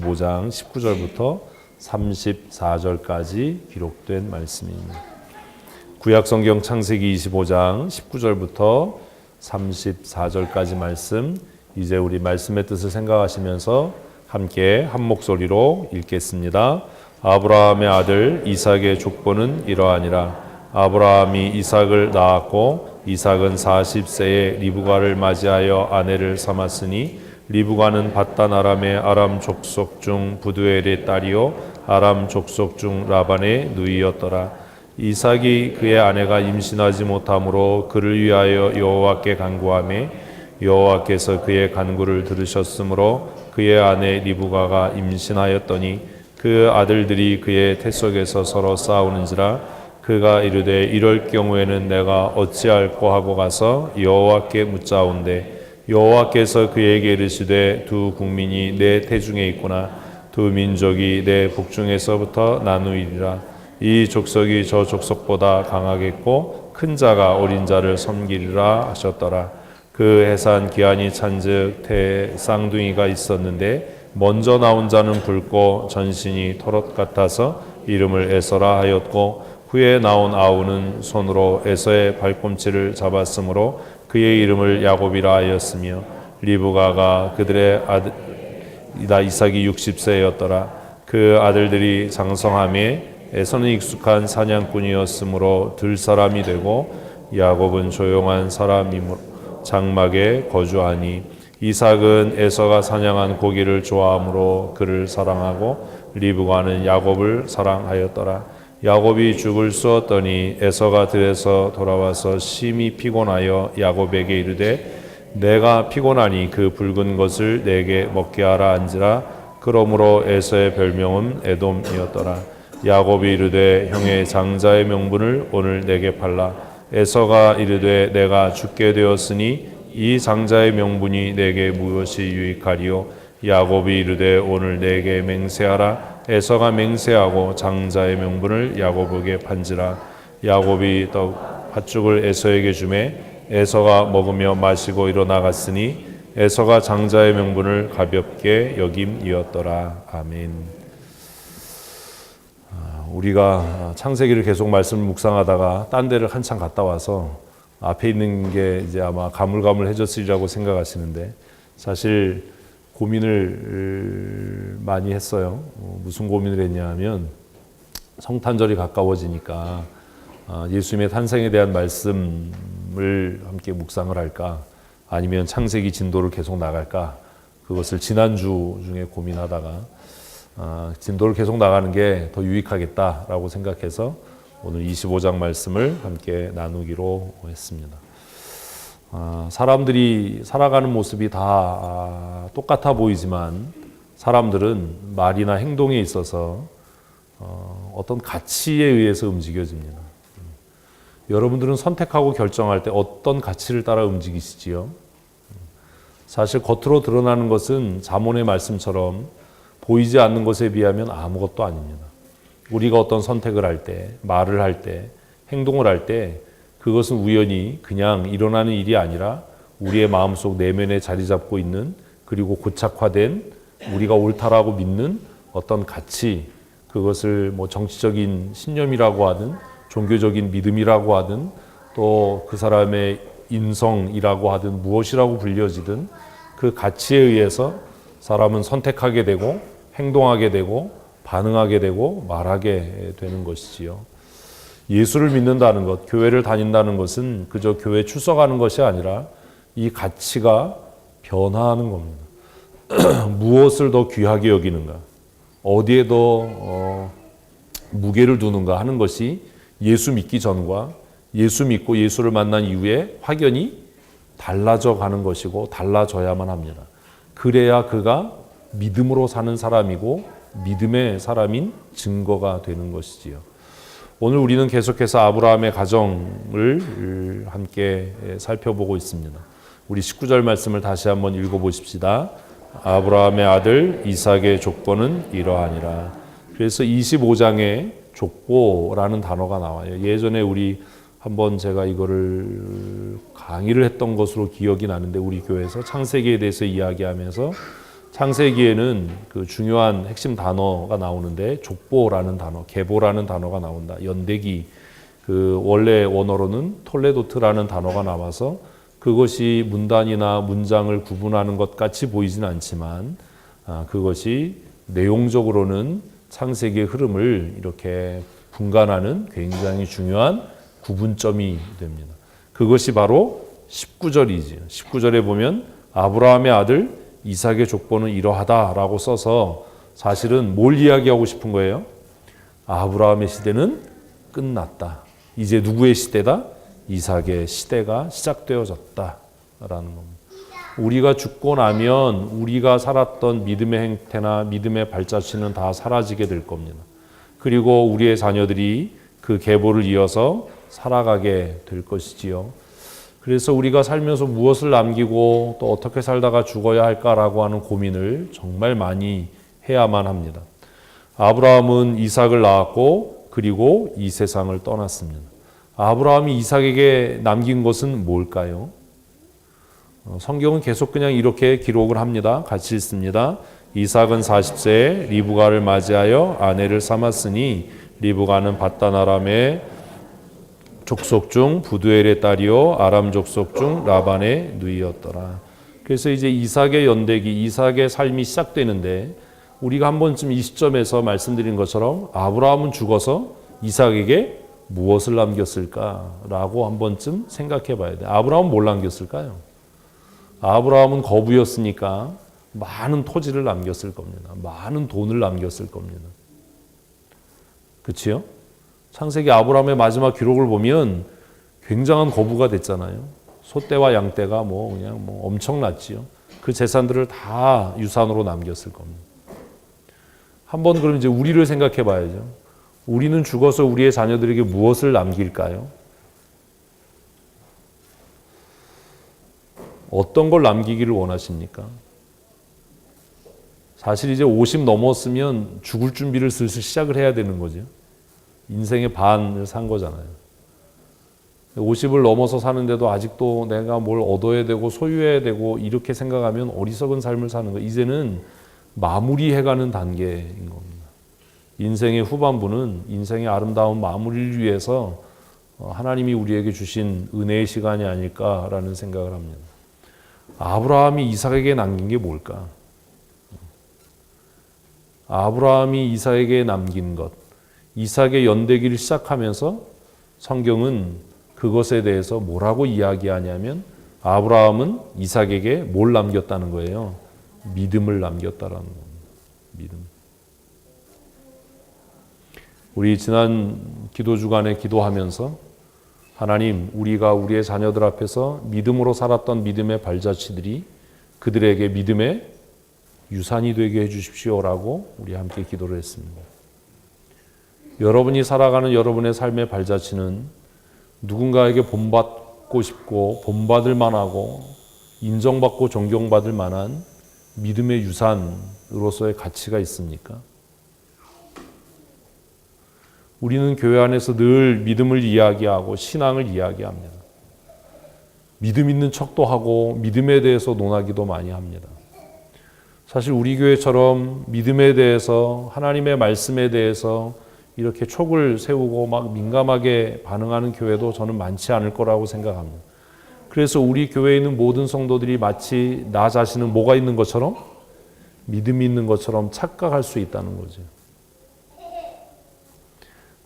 25장 19절부터 34절까지 기록된 말씀입니다. 구약성경 창세기 25장 19절부터 34절까지 말씀, 이제 우리 말씀의 뜻을 생각하시면서 함께 한 목소리로 읽겠습니다. 아브라함의 아들 이삭의 족보는 이러하니라. 아브라함이 이삭을 낳았고 이삭은 40세에 리브가를 맞이하여 아내를 삼았으니 리브가는 밧단 아람의 아람 족속 중 부두엘의 딸이요 아람 족속 중 라반의 누이였더라. 이삭이 그의 아내가 임신하지 못하므로 그를 위하여 여호와께 간구하매 여호와께서 그의 간구를 들으셨으므로 그의 아내 리브가가 임신하였더니 그 아들들이 그의 태 속에서 서로 싸우는지라. 그가 이르되 이럴 경우에는 내가 어찌할꼬 하고 가서 여호와께 묻자온대. 여호와께서 그에게 이르시되 두 국민이 내 태중에 있구나. 두 민족이 내 복중에서부터 나누이리라. 이 족속이 저 족속보다 강하겠고 큰 자가 어린 자를 섬기리라 하셨더라. 그 해산 기한이 찬즉 태 쌍둥이가 있었는데 먼저 나온 자는 붉고 전신이 토롯 같아서 이름을 에서라 하였고 후에 나온 아우는 손으로 에서의 발꿈치를 잡았으므로 그의 이름을 야곱이라 하였으며 리브가가 그들의 아들 이삭이 60세였더라. 그 아들들이 장성함에 에서는 익숙한 사냥꾼이었으므로 들 사람이 되고 야곱은 조용한 사람이므로 장막에 거주하니 이삭은 에서가 사냥한 고기를 좋아하므로 그를 사랑하고 리브가는 야곱을 사랑하였더라. 야곱이 죽을 쑤었더니 에서가 들에서 돌아와서 심히 피곤하여 야곱에게 이르되 내가 피곤하니 그 붉은 것을 내게 먹게 하라 한지라. 그러므로 에서의 별명은 에돔이었더라. 야곱이 이르되 형의 장자의 명분을 오늘 내게 팔라. 에서가 이르되 내가 죽게 되었으니 이 장자의 명분이 내게 무엇이 유익하리요. 야곱이 이르되 오늘 내게 맹세하라. 에서가 맹세하고 장자의 명분을 야곱에게 판지라. 야곱이 떡 팥죽을 에서에게 주매 에서가 먹으며 마시고 일어나갔으니 에서가 장자의 명분을 가볍게 여김이었더라. 아멘. 우리가 창세기를 계속 말씀을 묵상하다가 딴 데를 한참 갔다 와서 앞에 있는 게 이제 아마 가물가물해졌으리라고 생각하시는데 사실 고민을 많이 했어요. 무슨 고민을 했냐 하면 성탄절이 가까워지니까 예수님의 탄생에 대한 말씀을 함께 묵상을 할까 아니면 창세기 진도를 계속 나갈까, 그것을 지난주 중에 고민하다가 진도를 계속 나가는 게 더 유익하겠다라고 생각해서 오늘 25장 말씀을 함께 나누기로 했습니다. 사람들이 살아가는 모습이 다 똑같아 보이지만 사람들은 말이나 행동에 있어서 어떤 가치에 의해서 움직여집니다. 여러분들은 선택하고 결정할 때 어떤 가치를 따라 움직이시지요? 사실 겉으로 드러나는 것은 잠언의 말씀처럼 보이지 않는 것에 비하면 아무것도 아닙니다. 우리가 어떤 선택을 할 때, 말을 할 때, 행동을 할 때 그것은 우연히 그냥 일어나는 일이 아니라 우리의 마음속 내면에 자리 잡고 있는, 그리고 고착화된 우리가 옳다라고 믿는 어떤 가치, 그것을 뭐 정치적인 신념이라고 하든 종교적인 믿음이라고 하든 또 그 사람의 인성이라고 하든 무엇이라고 불려지든 그 가치에 의해서 사람은 선택하게 되고 행동하게 되고 반응하게 되고 말하게 되는 것이지요. 예수를 믿는다는 것, 교회를 다닌다는 것은 그저 교회 출석하는 것이 아니라 이 가치가 변화하는 겁니다. 무엇을 더 귀하게 여기는가, 어디에 더 무게를 두는가 하는 것이 예수 믿기 전과 예수 믿고 예수를 만난 이후에 확연히 달라져 가는 것이고 달라져야만 합니다. 그래야 그가 믿음으로 사는 사람이고 믿음의 사람인 증거가 되는 것이지요. 오늘 우리는 계속해서 아브라함의 가정을 함께 살펴보고 있습니다. 우리 19절 말씀을 다시 한번 읽어보십시다. 아브라함의 아들 이삭의 족보는 이러하니라. 그래서 25장에 족보라는 단어가 나와요. 예전에 우리 한번 제가 이거를 강의를 했던 것으로 기억이 나는데 우리 교회에서 창세기에 대해서 이야기하면서 창세기에는 그 중요한 핵심 단어가 나오는데 족보라는 단어, 계보라는 단어가 나온다. 연대기, 그 원래 원어로는 톨레도트라는 단어가 나와서 그것이 문단이나 문장을 구분하는 것 같이 보이진 않지만 그것이 내용적으로는 창세기의 흐름을 이렇게 분간하는 굉장히 중요한 구분점이 됩니다. 그것이 바로 19절이지요. 19절에 보면 아브라함의 아들 이삭의 족보는 이러하다라고 써서 사실은 뭘 이야기하고 싶은 거예요? 아브라함의 시대는 끝났다. 이제 누구의 시대다? 이삭의 시대가 시작되어졌다라는 겁니다. 우리가 죽고 나면 우리가 살았던 믿음의 행태나 믿음의 발자취는 다 사라지게 될 겁니다. 그리고 우리의 자녀들이 그 계보를 이어서 살아가게 될 것이지요. 그래서 우리가 살면서 무엇을 남기고 또 어떻게 살다가 죽어야 할까라고 하는 고민을 정말 많이 해야만 합니다. 아브라함은 이삭을 낳았고 그리고 이 세상을 떠났습니다. 아브라함이 이삭에게 남긴 것은 뭘까요? 성경은 계속 그냥 이렇게 기록을 합니다. 같이 읽습니다. 이삭은 40세에 리브가를 맞이하여 아내를 삼았으니 리브가는 밧단 아람의 족속 중 부두엘의 딸이요 아람 족속 중 라반의 누이였더라. 그래서 이제 이삭의 연대기, 이삭의 삶이 시작되는데 우리가 한 번쯤 이 시점에서 말씀드린 것처럼 아브라함은 죽어서 이삭에게 무엇을 남겼을까라고 한 번쯤 생각해 봐야 돼요. 아브라함은 뭘 남겼을까요? 아브라함은 거부였으니까 많은 토지를 남겼을 겁니다. 많은 돈을 남겼을 겁니다. 그렇지요? 창세기 아브라함의 마지막 기록을 보면 굉장한 거부가 됐잖아요. 소떼와 양떼가 그냥 엄청났지요. 그 재산들을 다 유산으로 남겼을 겁니다. 한번 그럼 이제 우리를 생각해 봐야죠. 우리는 죽어서 우리의 자녀들에게 무엇을 남길까요? 어떤 걸 남기기를 원하십니까? 사실 이제 50 넘었으면 죽을 준비를 슬슬 시작을 해야 되는 거죠. 인생의 반을 산 거잖아요. 50을 넘어서 사는데도 아직도 내가 뭘 얻어야 되고 소유해야 되고 이렇게 생각하면 어리석은 삶을 사는 거예요. 이제는 마무리해가는 단계인 겁니다. 인생의 후반부는 인생의 아름다운 마무리를 위해서 하나님이 우리에게 주신 은혜의 시간이 아닐까라는 생각을 합니다. 아브라함이 이삭에게 남긴 게 뭘까? 아브라함이 이삭에게 남긴 것, 이삭의 연대기를 시작하면서 성경은 그것에 대해서 뭐라고 이야기하냐면 아브라함은 이삭에게 뭘 남겼다는 거예요? 믿음을 남겼다라는 겁니다. 믿음. 우리 지난 기도 주간에 기도하면서 하나님, 우리가 우리의 자녀들 앞에서 믿음으로 살았던 믿음의 발자취들이 그들에게 믿음의 유산이 되게 해주십시오라고 우리 함께 기도를 했습니다. 여러분이 살아가는 여러분의 삶의 발자취는 누군가에게 본받고 싶고 본받을 만하고 인정받고 존경받을 만한 믿음의 유산으로서의 가치가 있습니까? 우리는 교회 안에서 늘 믿음을 이야기하고 신앙을 이야기합니다. 믿음 있는 척도 하고 믿음에 대해서 논하기도 많이 합니다. 사실 우리 교회처럼 믿음에 대해서 하나님의 말씀에 대해서 이렇게 촉을 세우고 막 민감하게 반응하는 교회도 저는 많지 않을 거라고 생각합니다. 그래서 우리 교회에 있는 모든 성도들이 마치 나 자신은 뭐가 있는 것처럼 믿음이 있는 것처럼 착각할 수 있다는 거죠.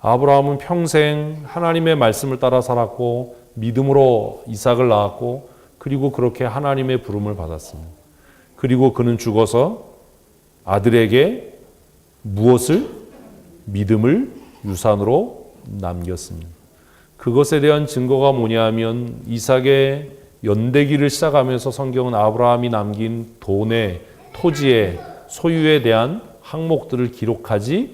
아브라함은 평생 하나님의 말씀을 따라 살았고 믿음으로 이삭을 낳았고 그리고 그렇게 하나님의 부름을 받았습니다. 그리고 그는 죽어서 아들에게 무엇을? 믿음을 유산으로 남겼습니다. 그것에 대한 증거가 뭐냐면 이삭의 연대기를 시작하면서 성경은 아브라함이 남긴 돈의 토지의 소유에 대한 항목들을 기록하지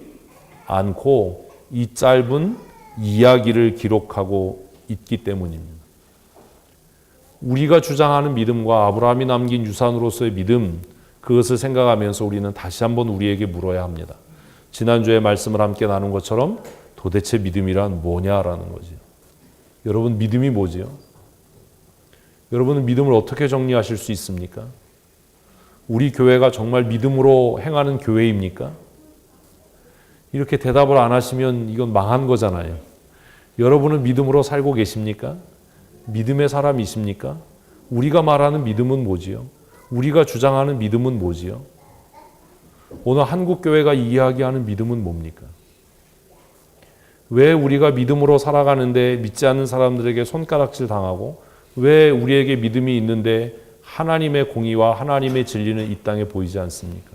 않고 이 짧은 이야기를 기록하고 있기 때문입니다. 우리가 주장하는 믿음과 아브라함이 남긴 유산으로서의 믿음, 그것을 생각하면서 우리는 다시 한번 우리에게 물어야 합니다. 지난주에 말씀을 함께 나눈 것처럼 도대체 믿음이란 뭐냐라는 거죠. 여러분, 믿음이 뭐지요? 여러분은 믿음을 어떻게 정리하실 수 있습니까? 우리 교회가 정말 믿음으로 행하는 교회입니까? 이렇게 대답을 안 하시면 이건 망한 거잖아요. 여러분은 믿음으로 살고 계십니까? 믿음의 사람이십니까? 우리가 말하는 믿음은 뭐지요? 우리가 주장하는 믿음은 뭐지요? 오늘 한국교회가 이야기하는 믿음은 뭡니까? 왜 우리가 믿음으로 살아가는데 믿지 않는 사람들에게 손가락질 당하고, 왜 우리에게 믿음이 있는데 하나님의 공의와 하나님의 진리는 이 땅에 보이지 않습니까?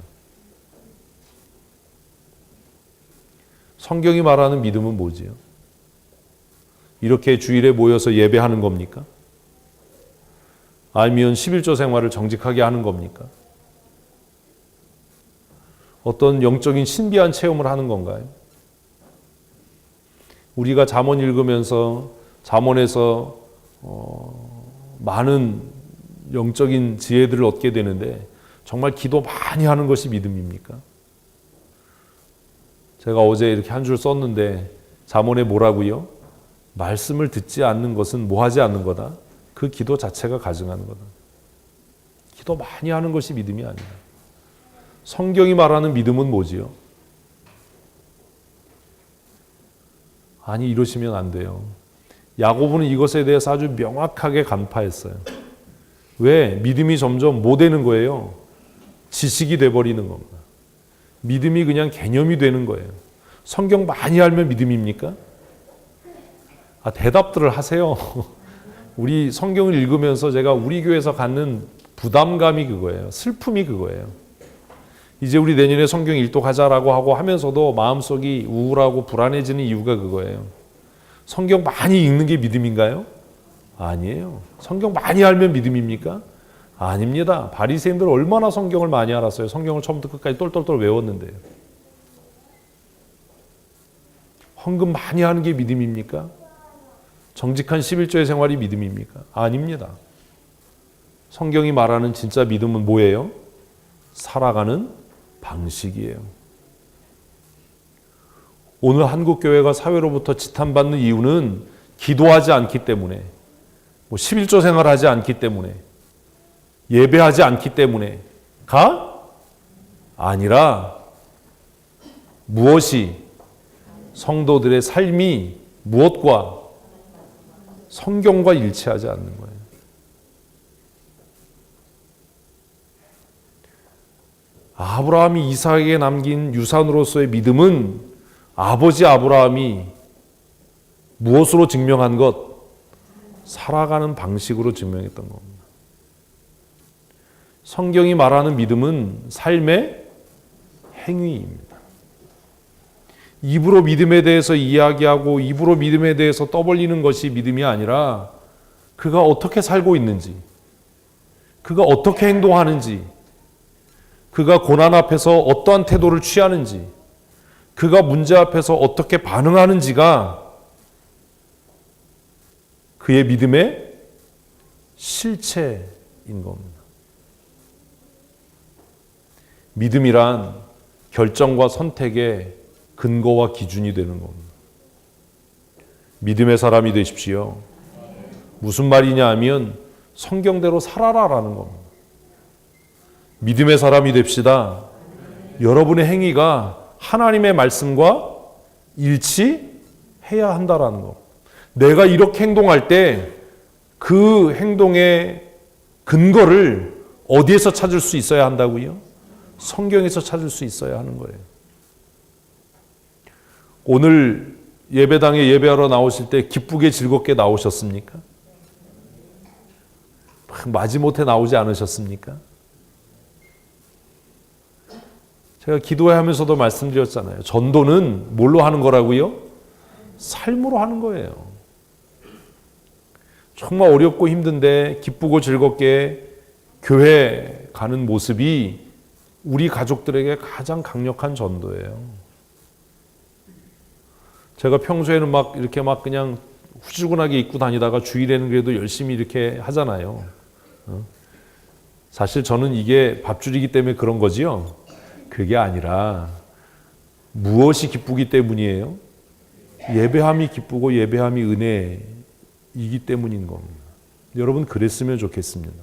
성경이 말하는 믿음은 뭐지요? 이렇게 주일에 모여서 예배하는 겁니까? 아니면 11조 생활을 정직하게 하는 겁니까? 어떤 영적인 신비한 체험을 하는 건가요? 우리가 잠언 읽으면서 잠언에서 많은 영적인 지혜들을 얻게 되는데 정말 기도 많이 하는 것이 믿음입니까? 제가 어제 이렇게 한 줄 썼는데 잠언에 뭐라고요? 말씀을 듣지 않는 것은 뭐 하지 않는 거다? 그 기도 자체가 가증하는 거다. 기도 많이 하는 것이 믿음이 아니다. 성경이 말하는 믿음은 뭐지요? 아니, 이러시면 안 돼요. 야고보는 이것에 대해서 아주 명확하게 간파했어요. 왜? 믿음이 점점 뭐 되는 거예요? 지식이 돼버리는 겁니다. 믿음이 그냥 개념이 되는 거예요. 성경 많이 알면 믿음입니까? 대답들을 하세요. 우리 성경을 읽으면서 제가 우리 교회에서 갖는 부담감이 그거예요. 슬픔이 그거예요. 이제 우리 내년에 성경 일독하자라고 하고 하면서도 마음속이 우울하고 불안해지는 이유가 그거예요. 성경 많이 읽는 게 믿음인가요? 아니에요. 성경 많이 알면 믿음입니까? 아닙니다. 바리새인들 얼마나 성경을 많이 알았어요. 성경을 처음부터 끝까지 똘똘똘 외웠는데요. 헌금 많이 하는 게 믿음입니까? 정직한 11조의 생활이 믿음입니까? 아닙니다. 성경이 말하는 진짜 믿음은 뭐예요? 살아가는 방식이에요. 오늘 한국교회가 사회로부터 지탄받는 이유는 기도하지 않기 때문에, 11조 생활하지 않기 때문에, 예배하지 않기 때문에가 아니라 무엇이 성도들의 삶이 무엇과 성경과 일치하지 않는 거예요. 아브라함이 이삭에게 남긴 유산으로서의 믿음은 아버지 아브라함이 무엇으로 증명한 것? 살아가는 방식으로 증명했던 겁니다. 성경이 말하는 믿음은 삶의 행위입니다. 입으로 믿음에 대해서 이야기하고 입으로 믿음에 대해서 떠벌리는 것이 믿음이 아니라 그가 어떻게 살고 있는지, 그가 어떻게 행동하는지, 그가 고난 앞에서 어떠한 태도를 취하는지, 그가 문제 앞에서 어떻게 반응하는지가 그의 믿음의 실체인 겁니다. 믿음이란 결정과 선택의 근거와 기준이 되는 겁니다. 믿음의 사람이 되십시오. 무슨 말이냐 하면 성경대로 살아라라는 겁니다. 믿음의 사람이 됩시다. 여러분의 행위가 하나님의 말씀과 일치해야 한다라는 거. 내가 이렇게 행동할 때 그 행동의 근거를 어디에서 찾을 수 있어야 한다고요? 성경에서 찾을 수 있어야 하는 거예요. 오늘 예배당에 예배하러 나오실 때 기쁘게 즐겁게 나오셨습니까? 마지못해 나오지 않으셨습니까? 제가 기도하면서도 말씀드렸잖아요. 전도는 뭘로 하는 거라고요? 삶으로 하는 거예요. 정말 어렵고 힘든데 기쁘고 즐겁게 교회 가는 모습이 우리 가족들에게 가장 강력한 전도예요. 제가 평소에는 이렇게 그냥 후줄근하게 입고 다니다가 주일에는 그래도 열심히 이렇게 하잖아요. 사실 저는 이게 밥줄이기 때문에 그런 거지요. 그게 아니라 무엇이 기쁘기 때문이에요? 예배함이 기쁘고 예배함이 은혜이기 때문인 겁니다. 여러분 그랬으면 좋겠습니다.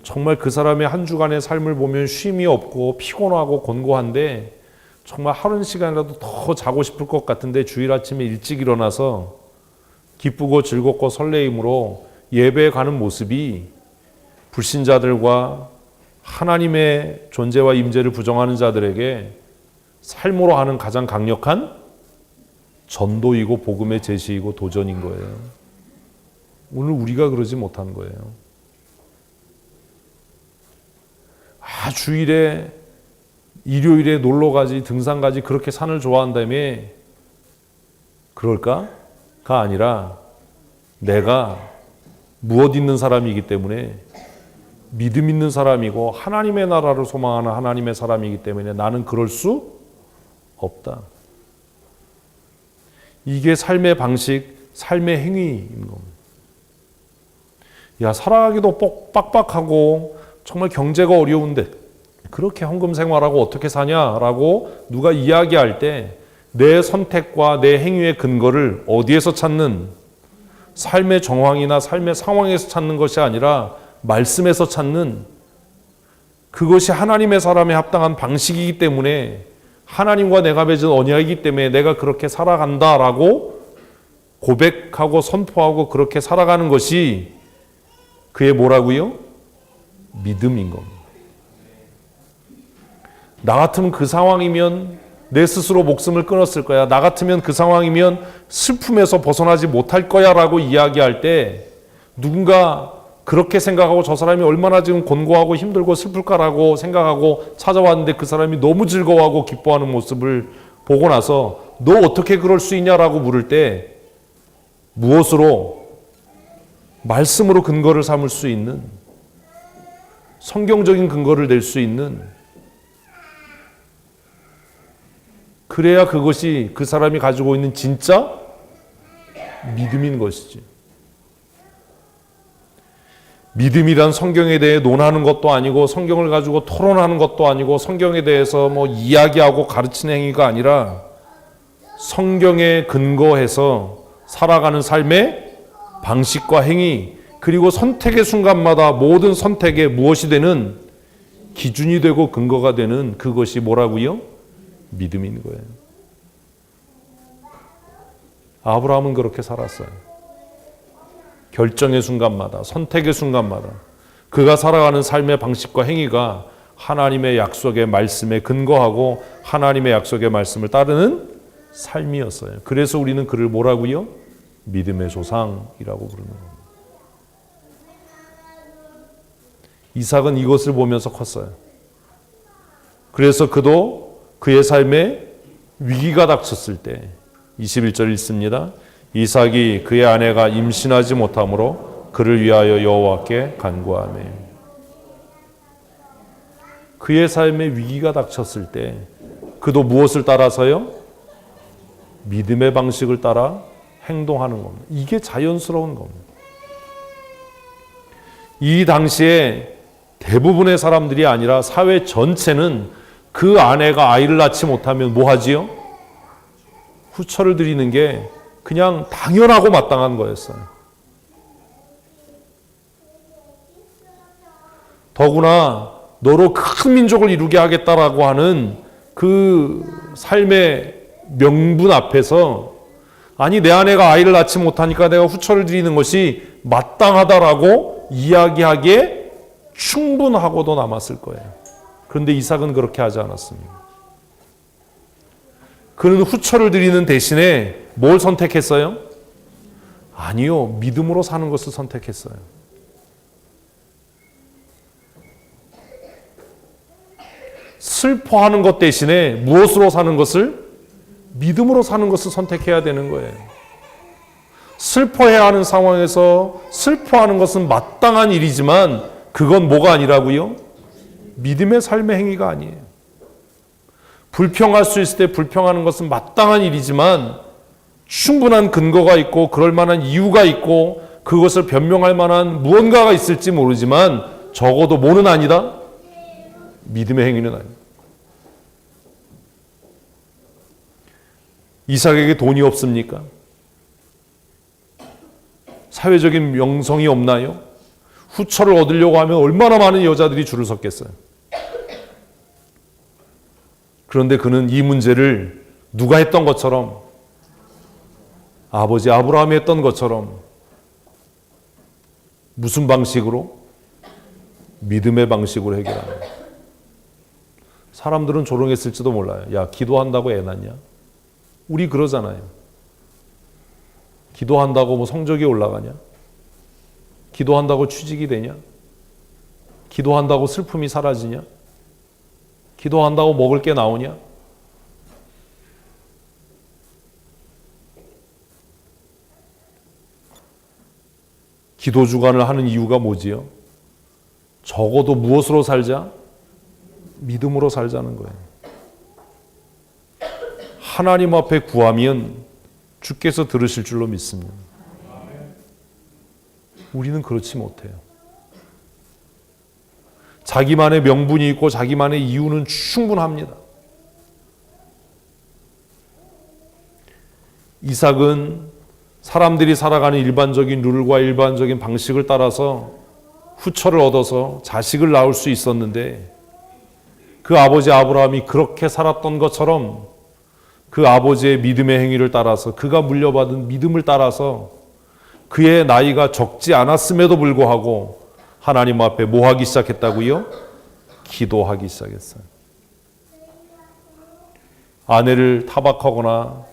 정말 그 사람의 한 주간의 삶을 보면 쉼이 없고 피곤하고 곤고한데 정말 하루 시간이라도 더 자고 싶을 것 같은데 주일 아침에 일찍 일어나서 기쁘고 즐겁고 설레임으로 예배에 가는 모습이 불신자들과 하나님의 존재와 임재를 부정하는 자들에게 삶으로 하는 가장 강력한 전도이고 복음의 제시이고 도전인 거예요. 오늘 우리가 그러지 못한 거예요. 주일에 일요일에 놀러가지 등산가지 그렇게 산을 좋아한다며 그럴까? 가 아니라 내가 무엇 있는 사람이기 때문에 믿음 있는 사람이고 하나님의 나라를 소망하는 하나님의 사람이기 때문에 나는 그럴 수 없다. 이게 삶의 방식, 삶의 행위인 겁니다. 살아가기도 빡빡하고 정말 경제가 어려운데 그렇게 헌금 생활하고 어떻게 사냐라고 누가 이야기할 때 내 선택과 내 행위의 근거를 어디에서 찾는, 삶의 정황이나 삶의 상황에서 찾는 것이 아니라 말씀에서 찾는, 그것이 하나님의 사람에 합당한 방식이기 때문에 하나님과 내가 맺은 언약이기 때문에 내가 그렇게 살아간다라고 고백하고 선포하고 그렇게 살아가는 것이 그의 뭐라고요? 믿음인 겁니다. 나 같으면 그 상황이면 내 스스로 목숨을 끊었을 거야. 나 같으면 그 상황이면 슬픔에서 벗어나지 못할 거야 라고 이야기할 때 누군가 그렇게 생각하고 저 사람이 얼마나 지금 곤고하고 힘들고 슬플까라고 생각하고 찾아왔는데 그 사람이 너무 즐거워하고 기뻐하는 모습을 보고 나서 너 어떻게 그럴 수 있냐라고 물을 때 무엇으로? 말씀으로 근거를 삼을 수 있는, 성경적인 근거를 낼 수 있는, 그래야 그것이 그 사람이 가지고 있는 진짜 믿음인 것이지. 믿음이란 성경에 대해 논하는 것도 아니고 성경을 가지고 토론하는 것도 아니고 성경에 대해서 이야기하고 가르치는 행위가 아니라 성경에 근거해서 살아가는 삶의 방식과 행위, 그리고 선택의 순간마다 모든 선택에 무엇이 되는 기준이 되고 근거가 되는 그것이 뭐라고요? 믿음인 거예요. 아브라함은 그렇게 살았어요. 결정의 순간마다, 선택의 순간마다 그가 살아가는 삶의 방식과 행위가 하나님의 약속의 말씀에 근거하고 하나님의 약속의 말씀을 따르는 삶이었어요. 그래서 우리는 그를 뭐라고요? 믿음의 조상이라고 부르는 겁니다. 이삭은 이것을 보면서 컸어요. 그래서 그도 그의 삶에 위기가 닥쳤을 때 21절 읽습니다. 이삭이 그의 아내가 임신하지 못하므로 그를 위하여 여호와께 간구하며. 그의 삶에 위기가 닥쳤을 때 그도 무엇을 따라서요? 믿음의 방식을 따라 행동하는 겁니다. 이게 자연스러운 겁니다. 이 당시에 대부분의 사람들이 아니라 사회 전체는 그 아내가 아이를 낳지 못하면 뭐 하지요? 후처를 드리는 게 그냥 당연하고 마땅한 거였어요. 더구나 너로 큰 민족을 이루게 하겠다라고 하는 그 삶의 명분 앞에서 아니 내 아내가 아이를 낳지 못하니까 내가 후처를 드리는 것이 마땅하다라고 이야기하기에 충분하고도 남았을 거예요. 그런데 이삭은 그렇게 하지 않았습니다. 그는 후처를 드리는 대신에 뭘 선택했어요? 아니요, 믿음으로 사는 것을 선택했어요. 슬퍼하는 것 대신에 무엇으로 사는 것을? 믿음으로 사는 것을 선택해야 되는 거예요. 슬퍼해야 하는 상황에서 슬퍼하는 것은 마땅한 일이지만 그건 뭐가 아니라고요? 믿음의 삶의 행위가 아니에요. 불평할 수 있을 때 불평하는 것은 마땅한 일이지만 충분한 근거가 있고 그럴 만한 이유가 있고 그것을 변명할 만한 무언가가 있을지 모르지만 적어도 뭐는 아니다? 믿음의 행위는 아니다. 이삭에게 돈이 없습니까? 사회적인 명성이 없나요? 후처를 얻으려고 하면 얼마나 많은 여자들이 줄을 섰겠어요. 그런데 그는 이 문제를 누가 했던 것처럼, 아버지 아브라함이 했던 것처럼 무슨 방식으로? 믿음의 방식으로 해결합니다. 사람들은 조롱했을지도 몰라요. 야, 기도한다고 애 낳냐? 우리 그러잖아요. 기도한다고 뭐 성적이 올라가냐? 기도한다고 취직이 되냐? 기도한다고 슬픔이 사라지냐? 기도한다고 먹을 게 나오냐? 기도 주간을 하는 이유가 뭐지요? 적어도 무엇으로 살자? 믿음으로 살자는 거예요. 하나님 앞에 구하면 주께서 들으실 줄로 믿습니다. 우리는 그렇지 못해요. 자기만의 명분이 있고 자기만의 이유는 충분합니다. 이삭은 사람들이 살아가는 일반적인 룰과 일반적인 방식을 따라서 후처를 얻어서 자식을 낳을 수 있었는데, 그 아버지 아브라함이 그렇게 살았던 것처럼 그 아버지의 믿음의 행위를 따라서, 그가 물려받은 믿음을 따라서 그의 나이가 적지 않았음에도 불구하고 하나님 앞에 뭐 하기 시작했다고요? 기도하기 시작했어요. 아내를 타박하거나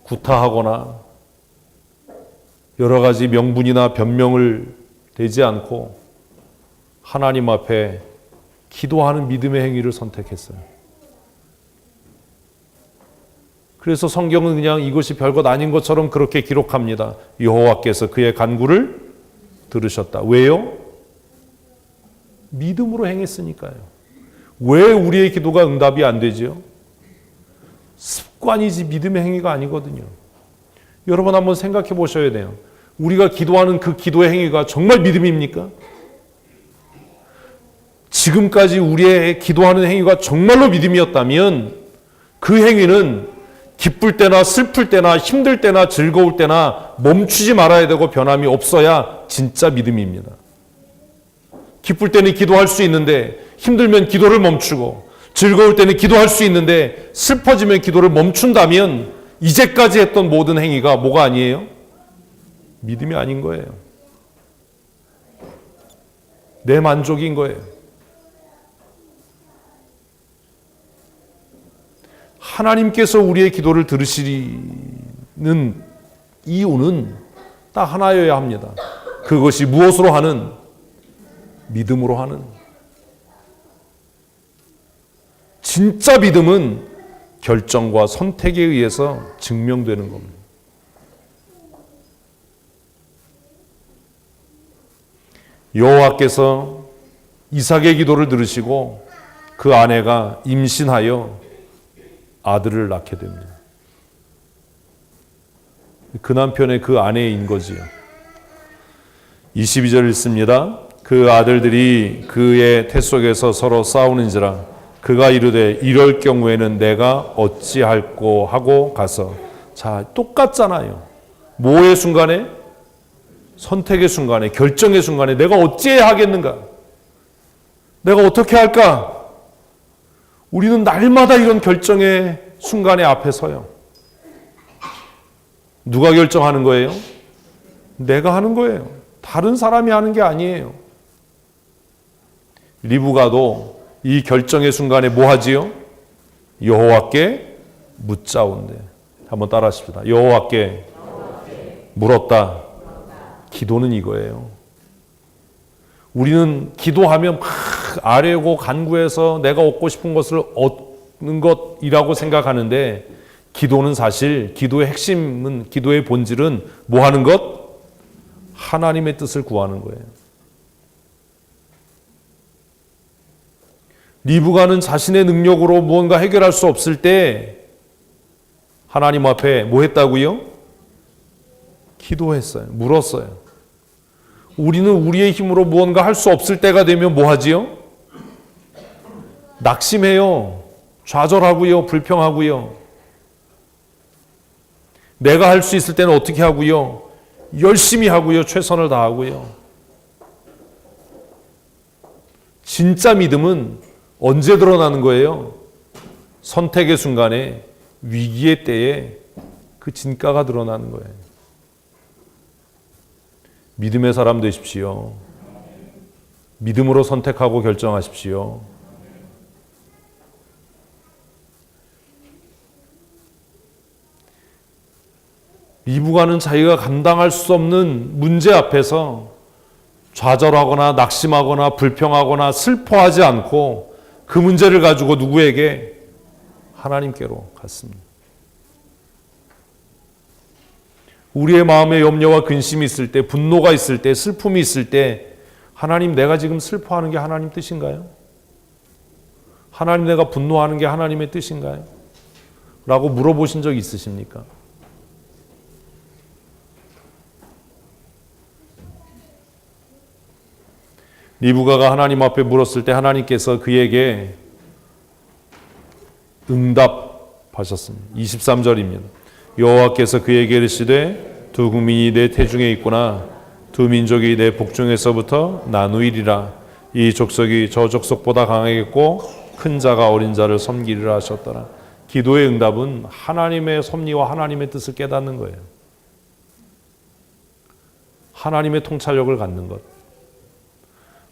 구타하거나 여러 가지 명분이나 변명을 대지 않고 하나님 앞에 기도하는 믿음의 행위를 선택했어요. 그래서 성경은 그냥 이것이 별것 아닌 것처럼 그렇게 기록합니다. 여호와께서 그의 간구를 들으셨다. 왜요? 믿음으로 행했으니까요. 왜 우리의 기도가 응답이 안 되지요? 습관이지 믿음의 행위가 아니거든요. 여러분 한번 생각해 보셔야 돼요. 우리가 기도하는 그 기도의 행위가 정말 믿음입니까? 지금까지 우리의 기도하는 행위가 정말로 믿음이었다면 그 행위는 기쁠 때나 슬플 때나 힘들 때나 즐거울 때나 멈추지 말아야 되고 변함이 없어야 진짜 믿음입니다. 기쁠 때는 기도할 수 있는데 힘들면 기도를 멈추고, 즐거울 때는 기도할 수 있는데 슬퍼지면 기도를 멈춘다면 이제까지 했던 모든 행위가 뭐가 아니에요? 믿음이 아닌 거예요. 내 만족인 거예요. 하나님께서 우리의 기도를 들으시는 이유는 딱 하나여야 합니다. 그것이 무엇으로 하는? 믿음으로 하는. 진짜 믿음은 결정과 선택에 의해서 증명되는 겁니다. 여호와께서 이삭의 기도를 들으시고 그 아내가 임신하여 아들을 낳게 됩니다. 그 남편의 그 아내인 거지요. 22절 읽습니다. 그 아들들이 그의 태 속에서 서로 싸우는지라 그가 이르되 이럴 경우에는 내가 어찌할꼬 하고 가서. 자, 똑같잖아요. 뭐의 순간에? 선택의 순간에, 결정의 순간에 내가 어찌해야 하겠는가? 내가 어떻게 할까? 우리는 날마다 이런 결정의 순간에 앞에 서요. 누가 결정하는 거예요? 내가 하는 거예요. 다른 사람이 하는 게 아니에요. 리브가도 이 결정의 순간에 뭐 하지요? 여호와께 묻자온대. 한번 따라 하십시다. 여호와께 물었다. 기도는 이거예요. 우리는 기도하면 막 아뢰고 간구해서 내가 얻고 싶은 것을 얻는 것이라고 생각하는데, 기도는 사실, 기도의 핵심은, 기도의 본질은 뭐 하는 것? 하나님의 뜻을 구하는 거예요. 리브가는 자신의 능력으로 무언가 해결할 수 없을 때 하나님 앞에 뭐 했다고요? 기도했어요. 물었어요. 우리는 우리의 힘으로 무언가 할 수 없을 때가 되면 뭐 하지요? 낙심해요. 좌절하고요. 불평하고요. 내가 할 수 있을 때는 어떻게 하고요? 열심히 하고요. 최선을 다하고요. 진짜 믿음은 언제 드러나는 거예요? 선택의 순간에, 위기의 때에 그 진가가 드러나는 거예요. 믿음의 사람 되십시오. 믿음으로 선택하고 결정하십시오. 리브가는 자기가 감당할 수 없는 문제 앞에서 좌절하거나 낙심하거나 불평하거나 슬퍼하지 않고 그 문제를 가지고 누구에게? 하나님께로 갔습니다. 우리의 마음에 염려와 근심이 있을 때, 분노가 있을 때, 슬픔이 있을 때 하나님, 내가 지금 슬퍼하는 게 하나님 뜻인가요? 하나님, 내가 분노하는 게 하나님의 뜻인가요? 라고 물어보신 적 있으십니까? 리브가가 하나님 앞에 물었을 때 하나님께서 그에게 응답하셨습니다. 23절입니다. 여호와께서 그에게 이르시되 두 국민이 내 태중에 있구나. 두 민족이 내 복중에서부터 나누이리라. 이 족속이 저 족속보다 강하겠고 큰 자가 어린 자를 섬기리라 하셨더라. 기도의 응답은 하나님의 섭리와 하나님의 뜻을 깨닫는 거예요. 하나님의 통찰력을 갖는 것.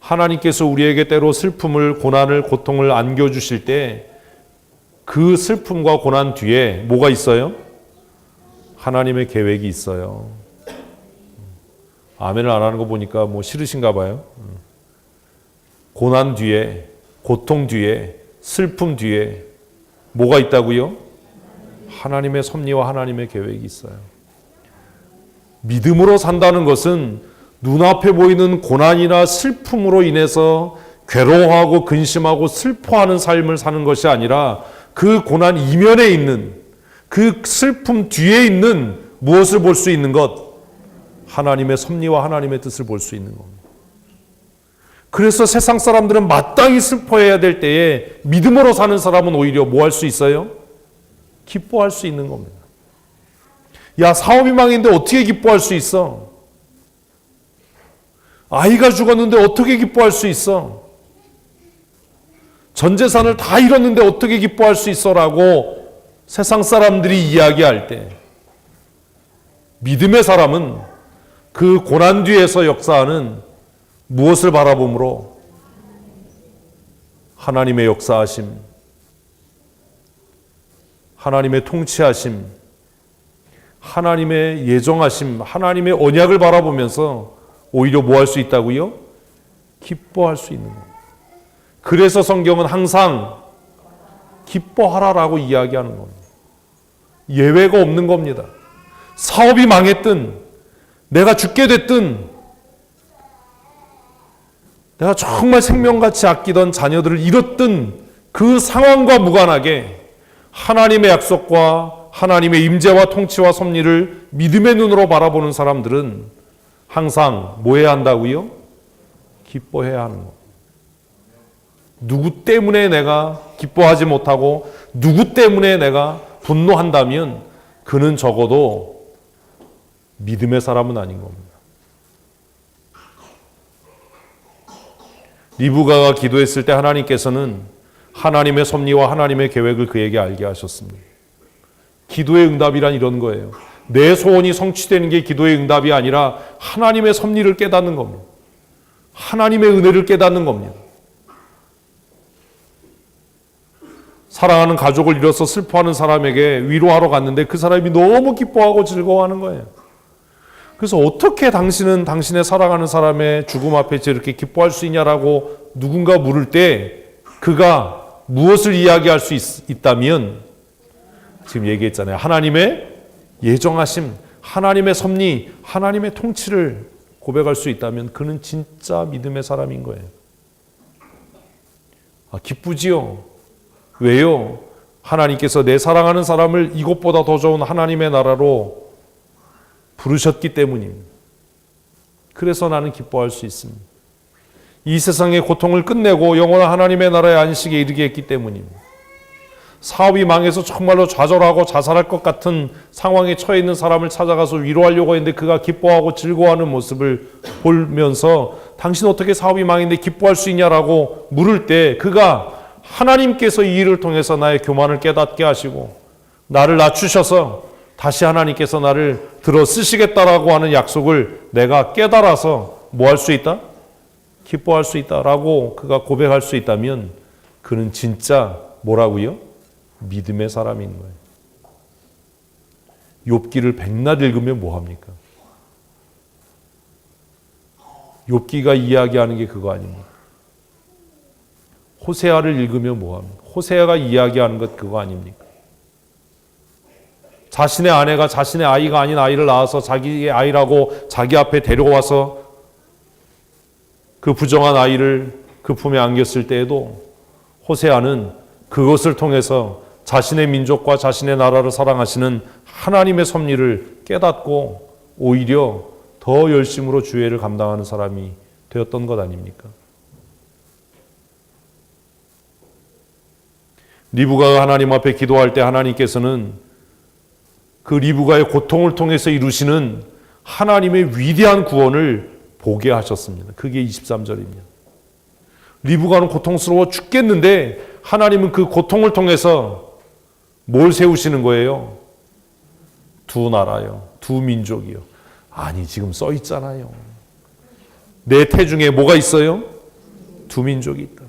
하나님께서 우리에게 때로 슬픔을, 고난을, 고통을 안겨주실 때 그 슬픔과 고난 뒤에 뭐가 있어요? 하나님의 계획이 있어요. 아멘을 안 하는 거 보니까 뭐 싫으신가 봐요. 고난 뒤에, 고통 뒤에, 슬픔 뒤에 뭐가 있다고요? 하나님의 섭리와 하나님의 계획이 있어요. 믿음으로 산다는 것은 눈앞에 보이는 고난이나 슬픔으로 인해서 괴로워하고 근심하고 슬퍼하는 삶을 사는 것이 아니라 그 고난 이면에 있는, 그 슬픔 뒤에 있는 무엇을 볼 수 있는 것? 하나님의 섭리와 하나님의 뜻을 볼 수 있는 겁니다. 그래서 세상 사람들은 마땅히 슬퍼해야 될 때에 믿음으로 사는 사람은 오히려 뭐 할 수 있어요? 기뻐할 수 있는 겁니다. 야, 사업이 망했는데 어떻게 기뻐할 수 있어? 아이가 죽었는데 어떻게 기뻐할 수 있어? 전 재산을 다 잃었는데 어떻게 기뻐할 수 있어? 라고 세상 사람들이 이야기할 때 믿음의 사람은 그 고난 뒤에서 역사하는 무엇을 바라봄으로? 하나님의 역사하심, 하나님의 통치하심, 하나님의 예정하심, 하나님의 언약을 바라보면서 오히려 뭐 할 수 있다고요? 기뻐할 수 있는 겁니다. 그래서 성경은 항상 기뻐하라라고 이야기하는 겁니다. 예외가 없는 겁니다. 사업이 망했든, 내가 죽게 됐든, 내가 정말 생명같이 아끼던 자녀들을 잃었든 그 상황과 무관하게 하나님의 약속과 하나님의 임재와 통치와 섭리를 믿음의 눈으로 바라보는 사람들은 항상 뭐 해야 한다고요? 기뻐해야 하는 것. 누구 때문에 내가 기뻐하지 못하고 누구 때문에 내가 분노한다면 그는 적어도 믿음의 사람은 아닌 겁니다. 리브가가 기도했을 때 하나님께서는 하나님의 섭리와 하나님의 계획을 그에게 알게 하셨습니다. 기도의 응답이란 이런 거예요. 내 소원이 성취되는 게 기도의 응답이 아니라 하나님의 섭리를 깨닫는 겁니다. 하나님의 은혜를 깨닫는 겁니다. 사랑하는 가족을 잃어서 슬퍼하는 사람에게 위로하러 갔는데 그 사람이 너무 기뻐하고 즐거워하는 거예요. 그래서 어떻게 당신은 당신의 사랑하는 사람의 죽음 앞에 저렇게 기뻐할 수 있냐라고 누군가 물을 때 그가 무엇을 이야기할 수 있다면 지금 얘기했잖아요. 하나님의 예정하심, 하나님의 섭리, 하나님의 통치를 고백할 수 있다면 그는 진짜 믿음의 사람인 거예요. 기쁘지요? 왜요? 하나님께서 내 사랑하는 사람을 이것보다 더 좋은 하나님의 나라로 부르셨기 때문입니다. 그래서 나는 기뻐할 수 있습니다. 이 세상의 고통을 끝내고 영원한 하나님의 나라의 안식에 이르게 했기 때문입니다. 사업이 망해서 정말로 좌절하고 자살할 것 같은 상황에 처해 있는 사람을 찾아가서 위로하려고 했는데 그가 기뻐하고 즐거워하는 모습을 보면서 당신 어떻게 사업이 망했는데 기뻐할 수 있냐라고 물을 때 그가 하나님께서 이 일을 통해서 나의 교만을 깨닫게 하시고 나를 낮추셔서 다시 하나님께서 나를 들어 쓰시겠다라고 하는 약속을 내가 깨달아서 뭐 할 수 있다? 기뻐할 수 있다라고 그가 고백할 수 있다면 그는 진짜 뭐라고요? 믿음의 사람인 거예요. 욥기를 백날 읽으면 뭐합니까? 욥기가 이야기하는 게 그거 아닙니까? 호세아를 읽으면 뭐합니까? 호세아가 이야기하는 것 그거 아닙니까? 자신의 아내가 자신의 아이가 아닌 아이를 낳아서 자기의 아이라고 자기 앞에 데려와서 그 부정한 아이를 그 품에 안겼을 때에도 호세아는 그것을 통해서 자신의 민족과 자신의 나라를 사랑하시는 하나님의 섭리를 깨닫고 오히려 더 열심으로 주의를 감당하는 사람이 되었던 것 아닙니까? 리브가가 하나님 앞에 기도할 때 하나님께서는 그 리브가의 고통을 통해서 이루시는 하나님의 위대한 구원을 보게 하셨습니다. 그게 23절입니다. 리브가는 고통스러워 죽겠는데 하나님은 그 고통을 통해서 뭘 세우시는 거예요? 두 나라요. 두 민족이요. 아니 지금 써 있잖아요. 내 태중에 뭐가 있어요? 두 민족이 있다.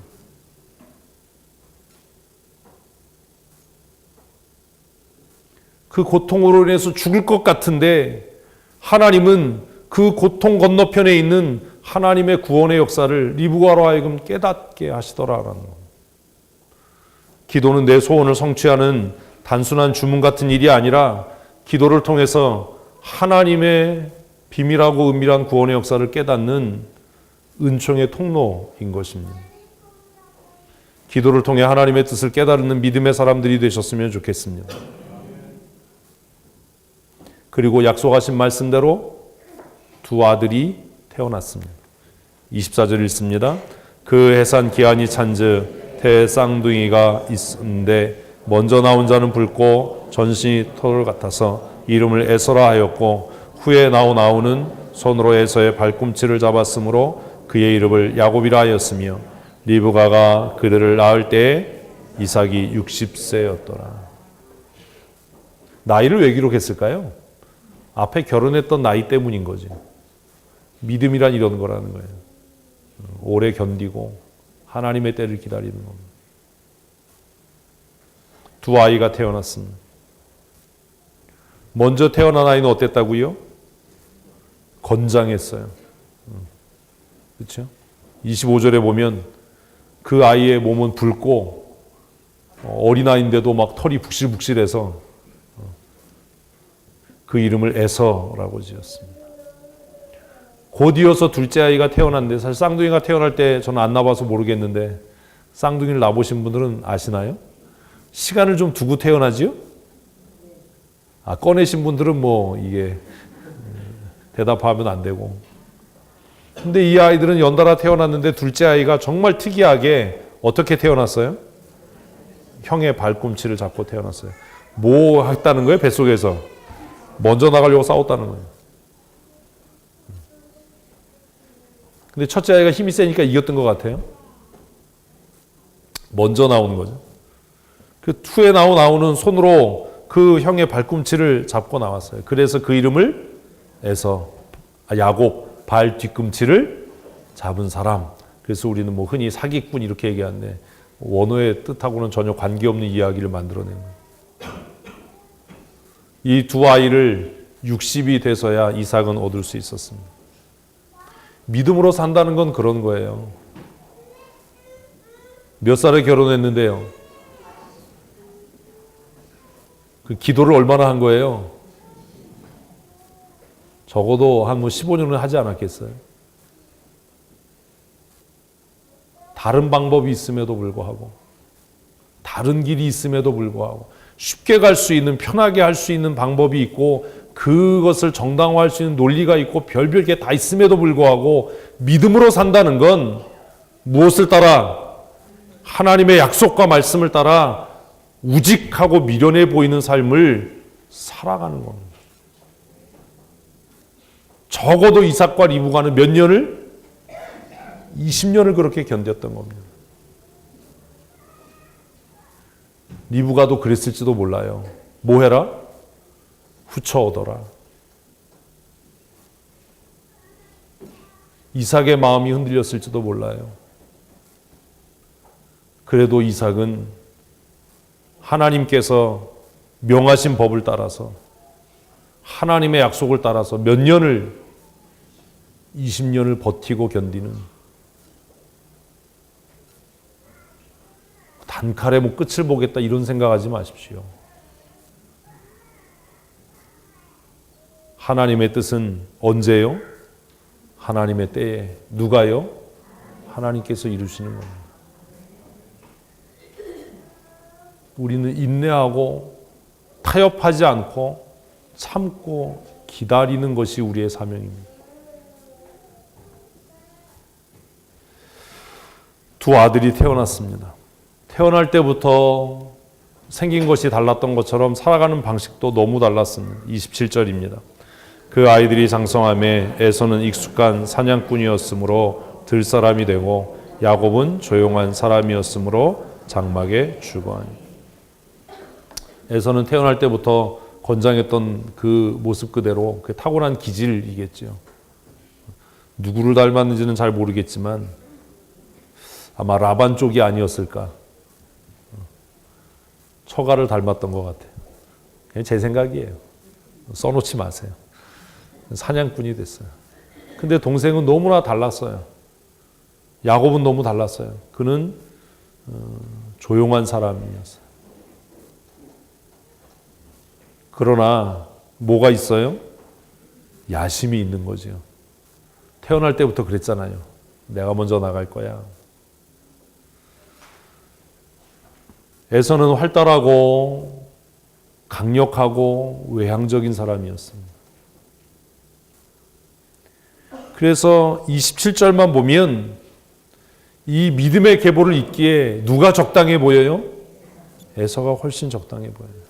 그 고통으로 인해서 죽을 것 같은데 하나님은 그 고통 건너편에 있는 하나님의 구원의 역사를 리브가로 하여금 깨닫게 하시더라라는 겁니다. 기도는 내 소원을 성취하는 단순한 주문 같은 일이 아니라 기도를 통해서 하나님의 비밀하고 은밀한 구원의 역사를 깨닫는 은총의 통로인 것입니다. 기도를 통해 하나님의 뜻을 깨달는 믿음의 사람들이 되셨으면 좋겠습니다. 그리고 약속하신 말씀대로 두 아들이 태어났습니다. 24절 읽습니다. 그 해산 기한이 찬즉 태쌍둥이가 있었는데 먼저 나온 자는 붉고 전신이 털 같아서 이름을 에서라 하였고 후에 나온 아우는 손으로 에서의 발꿈치를 잡았으므로 그의 이름을 야곱이라 하였으며 리브가가 그들을 낳을 때에 이삭이 60세였더라. 나이를 왜 기록했을까요? 앞에 결혼했던 나이 때문인 거지. 믿음이란 이런 거라는 거예요. 오래 견디고 하나님의 때를 기다리는 겁니다. 두 아이가 태어났습니다. 먼저 태어난 아이는 어땠다고요? 건장했어요. 그렇죠? 25절에 보면 그 아이의 몸은 붉고 어린아이인데도 막 털이 북실북실해서 그 이름을 에서라고 지었습니다. 곧 이어서 둘째 아이가 태어났는데 사실 쌍둥이가 태어날 때 저는 안 낳아봐서 모르겠는데 쌍둥이를 낳아보신 분들은 아시나요? 시간을 좀 두고 태어나지요? 꺼내신 분들은 뭐 이게 대답하면 안 되고. 근데 이 아이들은 연달아 태어났는데 둘째 아이가 정말 특이하게 어떻게 태어났어요? 형의 발꿈치를 잡고 태어났어요. 뭐 했다는 거예요? 뱃속에서. 먼저 나가려고 싸웠다는 거예요. 근데 첫째 아이가 힘이 세니까 이겼던 것 같아요. 먼저 나오는 거죠. 그 후에 나온 아우는 손으로 그 형의 발꿈치를 잡고 나왔어요. 그래서 그 이름을 야곱, 발 뒤꿈치를 잡은 사람. 그래서 우리는 뭐 흔히 사기꾼 이렇게 얘기하는데 원어의 뜻하고는 전혀 관계없는 이야기를 만들어낸 거예요. 이 두 아이를 60이 돼서야 이삭은 얻을 수 있었습니다. 믿음으로 산다는 건 그런 거예요. 몇 살에 결혼했는데요? 그 기도를 얼마나 한 거예요? 적어도 한 15년은 하지 않았겠어요? 다른 방법이 있음에도 불구하고, 다른 길이 있음에도 불구하고, 쉽게 갈 수 있는, 편하게 할 수 있는 방법이 있고, 그것을 정당화할 수 있는 논리가 있고, 별별 게 다 있음에도 불구하고, 믿음으로 산다는 건 무엇을 따라? 하나님의 약속과 말씀을 따라 우직하고 미련해 보이는 삶을 살아가는 겁니다. 적어도 이삭과 리브가는 몇 년을? 20년을 그렇게 견뎠던 겁니다. 리브가도 그랬을지도 몰라요. 뭐 해라? 후처 얻어라. 이삭의 마음이 흔들렸을지도 몰라요. 그래도 이삭은 하나님께서 명하신 법을 따라서 하나님의 약속을 따라서 몇 년을 20년을 버티고 견디는 단칼에 뭐 끝을 보겠다 이런 생각하지 마십시오. 하나님의 뜻은 언제요? 하나님의 때에. 누가요? 하나님께서 이루시는 겁니다. 우리는 인내하고 타협하지 않고 참고 기다리는 것이 우리의 사명입니다. 두 아들이 태어났습니다. 태어날 때부터 생긴 것이 달랐던 것처럼 살아가는 방식도 너무 달랐습니다. 27절입니다. 그 아이들이 장성함에 에서는 익숙한 사냥꾼이었으므로 들사람이 되고 야곱은 조용한 사람이었으므로 장막에 주거하니. 에서는 태어날 때부터 건장했던 그 모습 그대로 그 타고난 기질이겠죠. 누구를 닮았는지는 잘 모르겠지만 아마 라반 쪽이 아니었을까. 처가를 닮았던 것 같아요. 그냥 제 생각이에요. 써놓지 마세요. 사냥꾼이 됐어요. 근데 동생은 너무나 달랐어요. 야곱은 너무 달랐어요. 그는 조용한 사람이었어요. 그러나 뭐가 있어요? 야심이 있는 거죠. 태어날 때부터 그랬잖아요. 내가 먼저 나갈 거야. 에서는 활달하고 강력하고 외향적인 사람이었습니다. 그래서 27절만 보면 이 믿음의 계보를 잇기에 누가 적당해 보여요? 에서가 훨씬 적당해 보여요.